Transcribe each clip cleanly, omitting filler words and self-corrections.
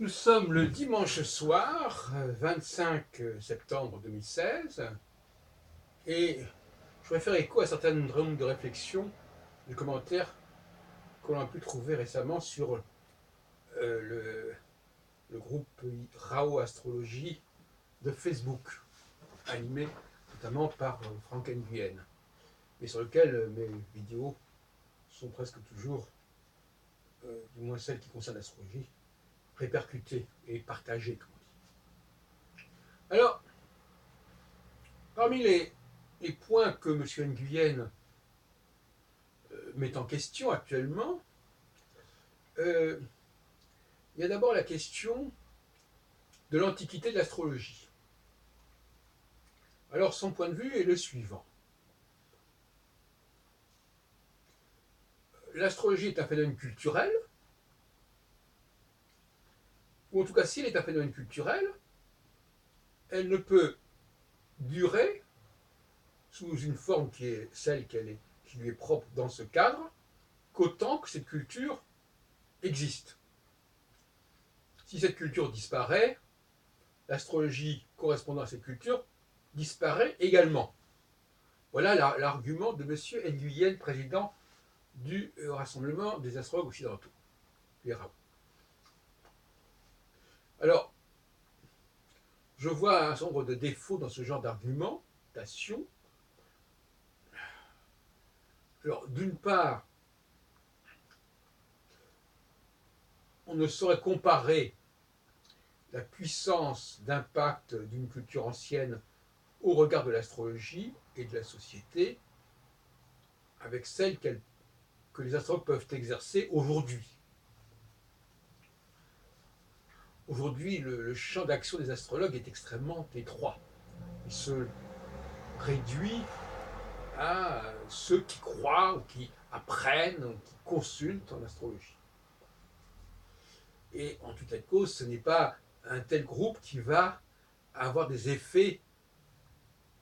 Nous sommes le dimanche soir, 25 septembre 2016, et je voudrais faire écho à un certain nombre de réflexions, de commentaires que l'on a pu trouver récemment sur le groupe Rao Astrologie de Facebook, animé notamment par Franck Nguyen, et sur lequel mes vidéos sont presque toujours, du moins celles qui concernent l'astrologie, répercutées et partagées, comme on dit. Alors, parmi les points que M. Nguyen met en question actuellement, il y a d'abord la question de l'antiquité de l'astrologie. Alors son point de vue est le suivant. L'astrologie est un phénomène culturel, ou en tout cas si elle est un phénomène culturel, elle ne peut durer sous une forme qui est celle qui lui est propre dans ce cadre, qu'autant que cette culture existe. Si cette culture disparaît, l'astrologie correspondant à cette culture disparaît également. Voilà l'argument de M. Nguyen, président du Rassemblement des astrologues occidentaux, les RAO. Alors, je vois un certain nombre de défauts dans ce genre d'argumentation. Alors, d'une part, on ne saurait comparer la puissance d'impact d'une culture ancienne au regard de l'astrologie et de la société avec celle que les astrologues peuvent exercer aujourd'hui. Aujourd'hui, le champ d'action des astrologues est extrêmement étroit. Il se réduit à ceux qui croient ou qui apprennent ou qui consultent en astrologie. Et en toute cause, ce n'est pas un tel groupe qui va avoir des effets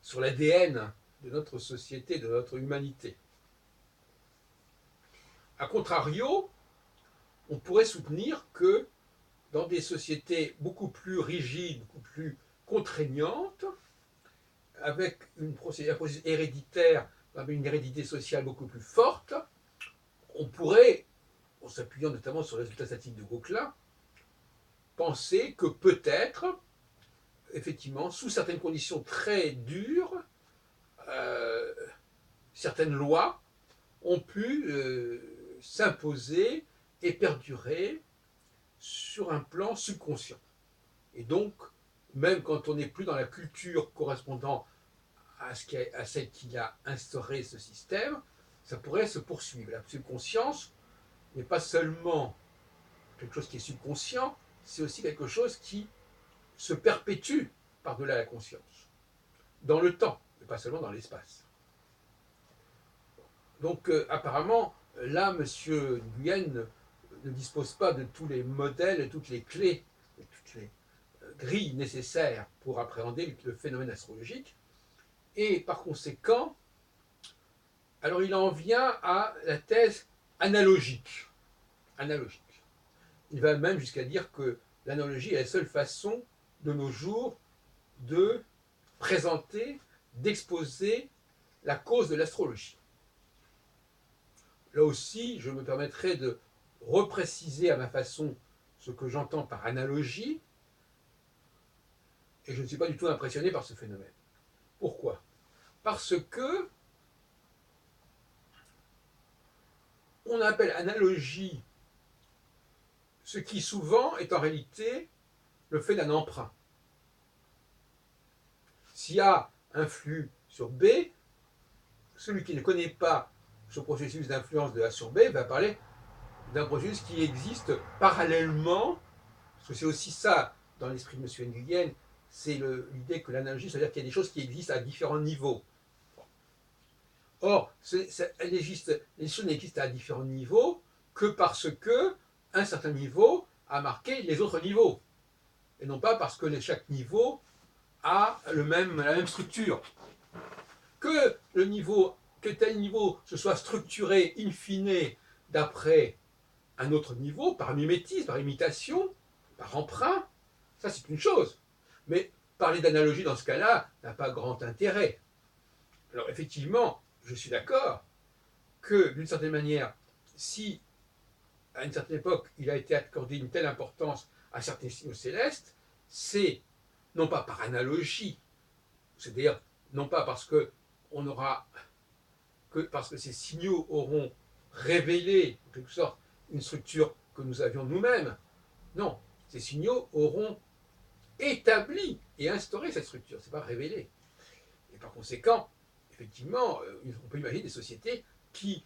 sur l'ADN de notre société, de notre humanité. A contrario, on pourrait soutenir que dans des sociétés beaucoup plus rigides, beaucoup plus contraignantes, avec un processus héréditaire, avec une hérédité sociale beaucoup plus forte, on pourrait, en s'appuyant notamment sur les résultats statistiques de Gauquelin, penser que peut-être, effectivement, sous certaines conditions très dures, euh, certaines lois ont pu s'imposer et perdurer sur un plan subconscient. Et donc, même quand on n'est plus dans la culture correspondant à celle qui a instauré ce système, ça pourrait se poursuivre. La subconscience n'est pas seulement quelque chose qui est subconscient, c'est aussi quelque chose qui se perpétue par-delà la conscience, dans le temps, mais pas seulement dans l'espace. Donc apparemment, là, M. Nguyen ne dispose pas de tous les modèles, de toutes les clés, de toutes les grilles nécessaires pour appréhender le phénomène astrologique. Et par conséquent, alors il en vient à la thèse analogique. Analogique. Il va même jusqu'à dire que l'analogie est la seule façon de nos jours de présenter, d'exposer la cause de l'astrologie. Là aussi, je me permettrai de repréciser à ma façon ce que j'entends par analogie, et je ne suis pas du tout impressionné par ce phénomène. Pourquoi? Parce que on appelle analogie ce qui souvent est en réalité le fait d'un emprunt. S'il A influe sur B, celui qui ne connaît pas ce processus d'influence de A sur B va parler d'un processus qui existe parallèlement, parce que c'est aussi ça dans l'esprit de M. Nguyen, c'est l'idée que l'analogie, c'est-à-dire qu'il y a des choses qui existent à différents niveaux. Or, les choses n'existent à différents niveaux que parce que un certain niveau a marqué les autres niveaux, et non pas parce que chaque niveau a la même structure. Que tel niveau se soit structuré in fine d'après un autre niveau, par mimétisme, par imitation, par emprunt, ça c'est une chose. Mais parler d'analogie dans ce cas-là n'a pas grand intérêt. Alors effectivement, je suis d'accord que d'une certaine manière, si à une certaine époque il a été accordé une telle importance à certains signaux célestes, c'est non pas par analogie, c'est-à-dire non pas parce que on aura parce que ces signaux auront révélé en quelque sorte une structure que nous avions nous-mêmes. Non, ces signaux auront établi et instauré cette structure, c'est pas révélé. Et par conséquent, effectivement, on peut imaginer des sociétés qui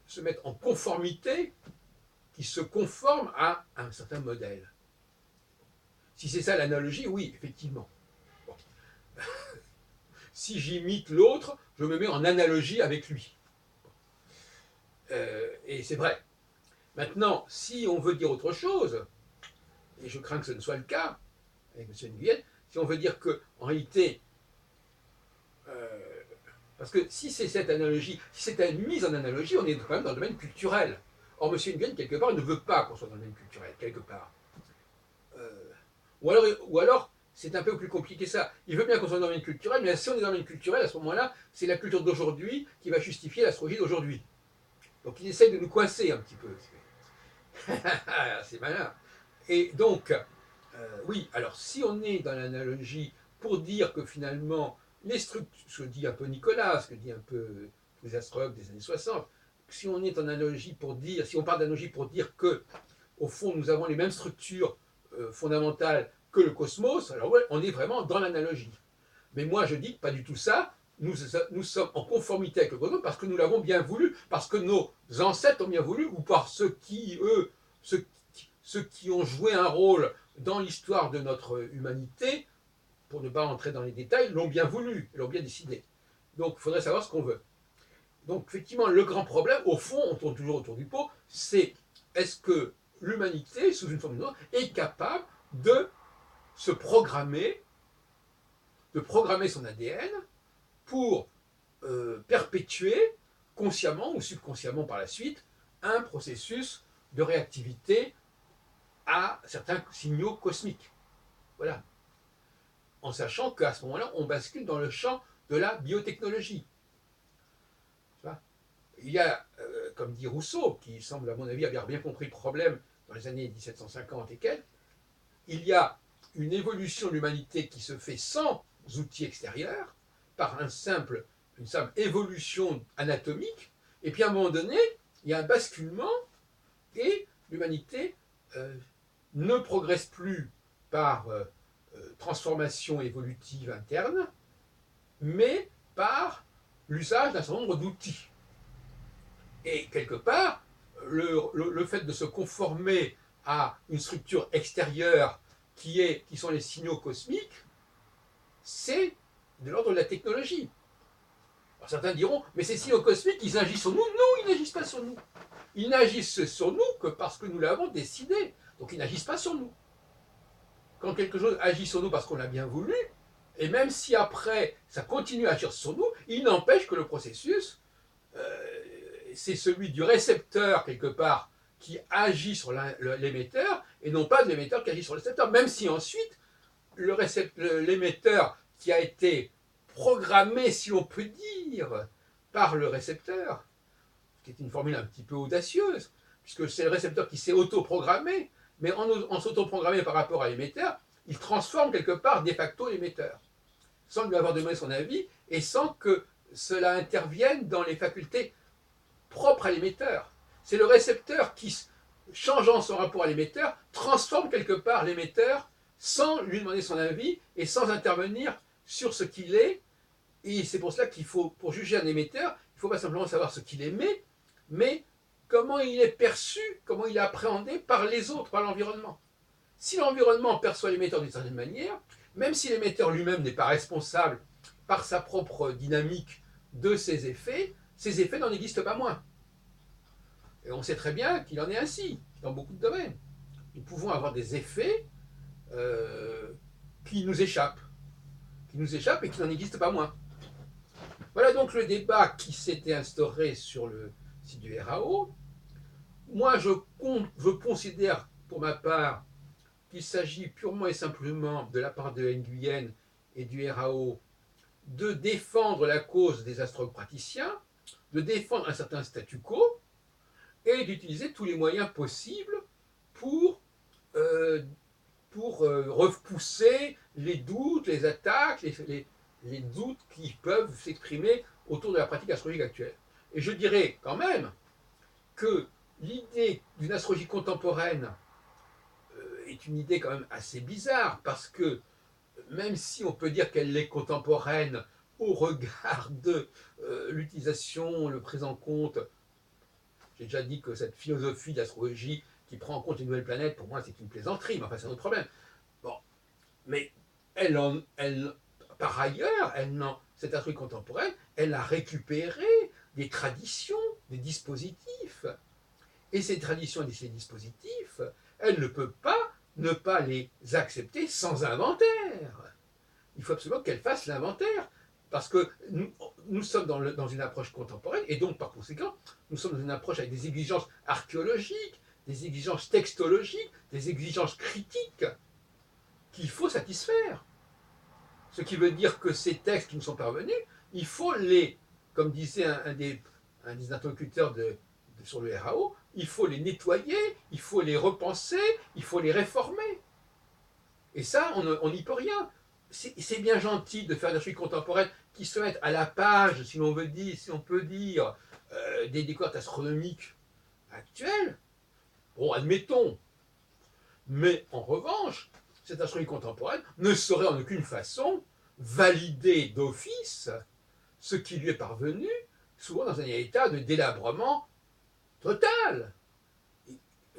se mettent en conformité, qui se conforment à un certain modèle. Si c'est ça l'analogie, oui, effectivement. Bon. Si j'imite l'autre, je me mets en analogie avec lui. Et c'est vrai. Maintenant, si on veut dire autre chose, et je crains que ce ne soit le cas avec M. Nguyen, si on veut dire que, en réalité, parce que si c'est cette analogie, si c'est une mise en analogie, on est quand même dans le domaine culturel. Or, M. Nguyen, quelque part, il ne veut pas qu'on soit dans le domaine culturel, quelque part. Ou alors c'est un peu plus compliqué que ça. Il veut bien qu'on soit dans le domaine culturel, mais si on est dans le domaine culturel, à ce moment-là, c'est la culture d'aujourd'hui qui va justifier l'astrologie d'aujourd'hui. Donc il essaie de nous coincer un petit peu. C'est malin. Et donc, oui, alors si on est dans l'analogie pour dire que finalement, les structures, ce que dit un peu Nicolas, ce que dit un peu les astrologues des années 60, si on est en analogie pour dire, si on parle d'analogie pour dire que, au fond, nous avons les mêmes structures fondamentales que le cosmos, alors ouais, on est vraiment dans l'analogie. Mais moi, je dis pas du tout ça. Nous sommes en conformité avec le cosmos parce que nous l'avons bien voulu, parce que nos ancêtres ont bien voulu, ou par ceux qui, eux, ceux qui ont joué un rôle dans l'histoire de notre humanité, pour ne pas entrer dans les détails, l'ont bien voulu, l'ont bien décidé. Donc, il faudrait savoir ce qu'on veut. Donc, effectivement, le grand problème, au fond, on tourne toujours autour du pot, c'est est-ce que l'humanité, sous une forme ou une autre, est capable de se programmer, de programmer son ADN pour perpétuer, consciemment ou subconsciemment par la suite, un processus de réactivité à certains signaux cosmiques. Voilà. En sachant qu'à ce moment-là, on bascule dans le champ de la biotechnologie. Il y a, comme dit Rousseau, qui semble à mon avis avoir bien compris le problème dans les années 1750 et quelques, il y a une évolution de l'humanité qui se fait sans outils extérieurs, par une simple évolution anatomique, et puis à un moment donné, il y a un basculement, et l'humanité ne progresse plus par transformation évolutive interne, mais par l'usage d'un certain nombre d'outils. Et quelque part, le fait de se conformer à une structure extérieure qui sont les signaux cosmiques, c'est de l'ordre de la technologie. Alors certains diront, mais ces signaux cosmiques, ils agissent sur nous. Non, ils n'agissent pas sur nous. Ils n'agissent sur nous que parce que nous l'avons décidé. Donc ils n'agissent pas sur nous. Quand quelque chose agit sur nous parce qu'on l'a bien voulu, et même si après ça continue à agir sur nous, il n'empêche que le processus, c'est celui du récepteur quelque part qui agit sur l'émetteur, et non pas de l'émetteur qui agit sur le récepteur, même si ensuite l'émetteur qui a été programmé, si on peut dire, par le récepteur, ce qui est une formule un petit peu audacieuse, puisque c'est le récepteur qui s'est autoprogrammé, mais en s'autoprogrammant par rapport à l'émetteur, il transforme quelque part de facto l'émetteur, sans lui avoir donné son avis, et sans que cela intervienne dans les facultés propres à l'émetteur. C'est le récepteur qui, changeant son rapport à l'émetteur, transforme quelque part l'émetteur sans lui demander son avis et sans intervenir sur ce qu'il est. Et c'est pour cela qu'il faut, pour juger un émetteur, il ne faut pas simplement savoir ce qu'il émet, mais comment il est perçu, comment il est appréhendé par les autres, par l'environnement. Si l'environnement perçoit l'émetteur d'une certaine manière, même si l'émetteur lui-même n'est pas responsable par sa propre dynamique de ses effets n'en existent pas moins. Et on sait très bien qu'il en est ainsi dans beaucoup de domaines. Nous pouvons avoir des effets qui nous échappent et qui n'en existent pas moins. Voilà donc le débat qui s'était instauré sur le site du RAO. Moi, je considère pour ma part qu'il s'agit purement et simplement de la part de Nguyen et du RAO de défendre la cause des astropraticiens, de défendre un certain statu quo et d'utiliser tous les moyens possibles pour, euh, repousser les doutes, les attaques, les doutes qui peuvent s'exprimer autour de la pratique astrologique actuelle. Et je dirais quand même que l'idée d'une astrologie contemporaine est une idée quand même assez bizarre, parce que même si on peut dire qu'elle est contemporaine au regard de l'utilisation, le prise en compte, j'ai déjà dit que cette philosophie d'astrologie qui prend en compte les nouvelles planètes, pour moi c'est une plaisanterie, mais enfin c'est un autre problème. Bon, mais par ailleurs, cette astrologie contemporaine, elle a récupéré des traditions, des dispositifs. Et ces traditions et ces dispositifs, elle ne peut pas ne pas les accepter sans inventaire. Il faut absolument qu'elle fasse l'inventaire. Parce que nous sommes dans une approche contemporaine, et donc par conséquent, nous sommes dans une approche avec des exigences archéologiques, des exigences textologiques, des exigences critiques qu'il faut satisfaire. Ce qui veut dire que ces textes qui nous sont parvenus, il faut comme disait un des interlocuteurs sur le RAO, il faut les nettoyer, il faut les repenser, il faut les réformer. Et ça, on n'y peut rien. C'est bien gentil de faire des trucs contemporaines qui se mettent à la page, si l'on peut dire, des découvertes astronomiques actuelles. Bon, admettons. Mais en revanche, cette astronomie contemporaine ne saurait en aucune façon valider d'office ce qui lui est parvenu, souvent dans un état de délabrement total.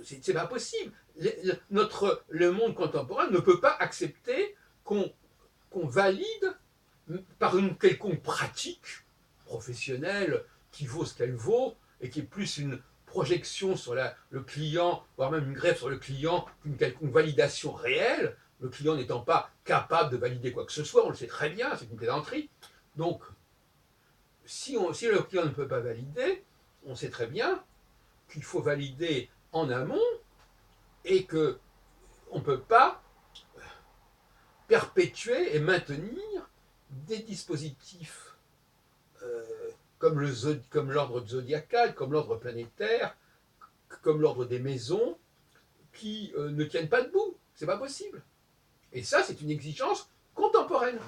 C'est pas possible. Le monde contemporain ne peut pas accepter qu'on valide par une quelconque pratique professionnelle qui vaut ce qu'elle vaut et qui est plus une projection sur le client, voire même une greffe sur le client, qu'une quelconque validation réelle, le client n'étant pas capable de valider quoi que ce soit, on le sait très bien, c'est une plaisanterie. Donc, si le client ne peut pas valider, on sait très bien qu'il faut valider en amont et qu'on ne peut pas perpétuer et maintenir des dispositifs comme l'ordre zodiacal, comme l'ordre planétaire, comme l'ordre des maisons, qui ne tiennent pas debout. C'est pas possible. Et ça, c'est une exigence contemporaine.